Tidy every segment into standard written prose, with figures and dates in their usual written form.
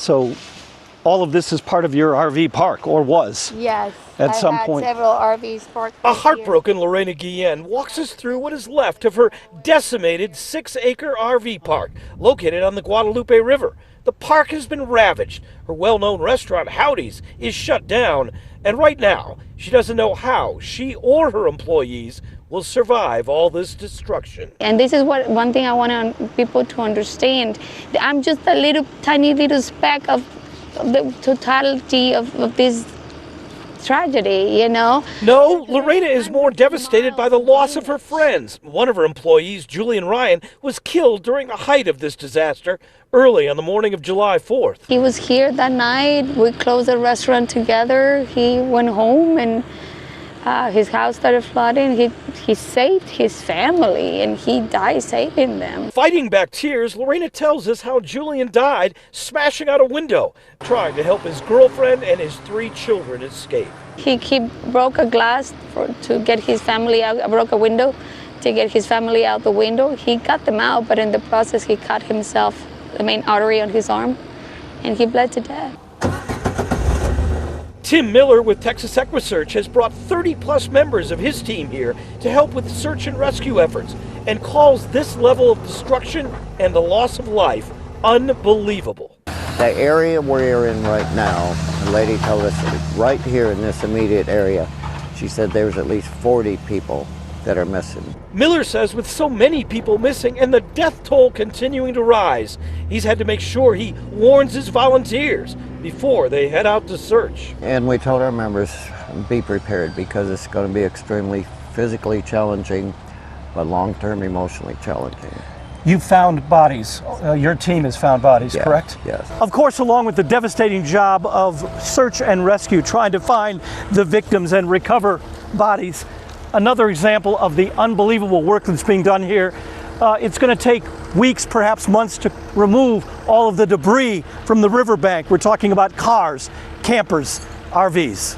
So all of this is part of your RV park, or was? Yes. At some point. I've had several RVs parked A here. heartbroken Lorena Guillen walks us through what is left of her decimated 6-acre RV park located on the Guadalupe River. The park has been ravaged. Her well-known restaurant, Howdy's, is shut down. And right now, she doesn't know how she or her employees will survive all this destruction. And this is one thing I want people to understand. I'm just a tiny little speck of the totality of this tragedy, you know? No, Lorena is more devastated by the loss of her friends. One of her employees, Julian Ryan, was killed during the height of this disaster early on the morning of July 4th. He was here that night. We closed the restaurant together. He went home and his house started flooding. He saved his family and he died saving them. Fighting back tears, Lorena tells us how Julian died smashing out a window, trying to help his girlfriend and his 3 children escape. He broke a glass to get his family out, broke a window to get his family out the window. He got them out, but in the process he cut himself, the main artery on his arm, and he bled to death. Tim Miller with Texas EquiSearch has brought 30-plus members of his team here to help with search and rescue efforts and calls this level of destruction and the loss of life unbelievable. The area we're in right now, the lady told us that right here in this immediate area, she said there's at least 40 people that are missing. Miller says with so many people missing and the death toll continuing to rise, he's had to make sure he warns his volunteers before they head out to search. And we told our members, be prepared because it's going to be extremely physically challenging, but long-term emotionally challenging. You found bodies. Your team has found bodies, Yes, correct? yes. Of course, along with the devastating job of search and rescue, trying to find the victims and recover bodies, another example of the unbelievable work that's being done here. It's going to take weeks, perhaps months, to remove all of the debris from the riverbank. We're talking about cars, campers, RVs.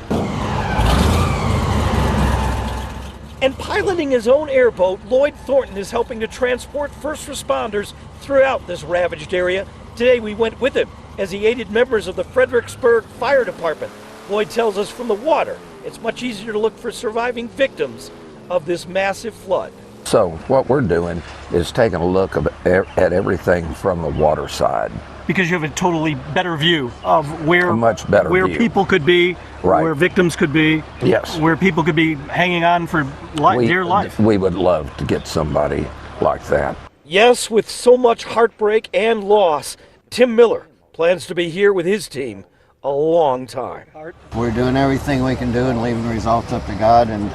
And piloting his own airboat, Lloyd Thornton is helping to transport first responders throughout this ravaged area. Today we went with him as he aided members of the Fredericksburg Fire Department. Lloyd tells us from the water, it's much easier to look for surviving victims of this massive flood. So what we're doing is taking a look at everything from the water side. Because you have a totally better view of where, A much better where view. people could be, Right. where victims could be, Yes. where people could be hanging on for dear life. We would love to get somebody like that. Yes, with so much heartbreak and loss, Tim Miller plans to be here with his team a long time. We're doing everything we can do and leaving the results up to God and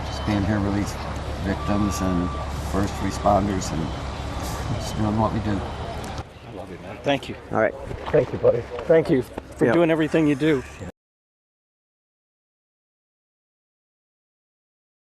just being here with these victims and first responders and just doing what we do. I love you, man. Thank you. All right. Thank you, buddy. Thank you for Yeah. doing everything you do.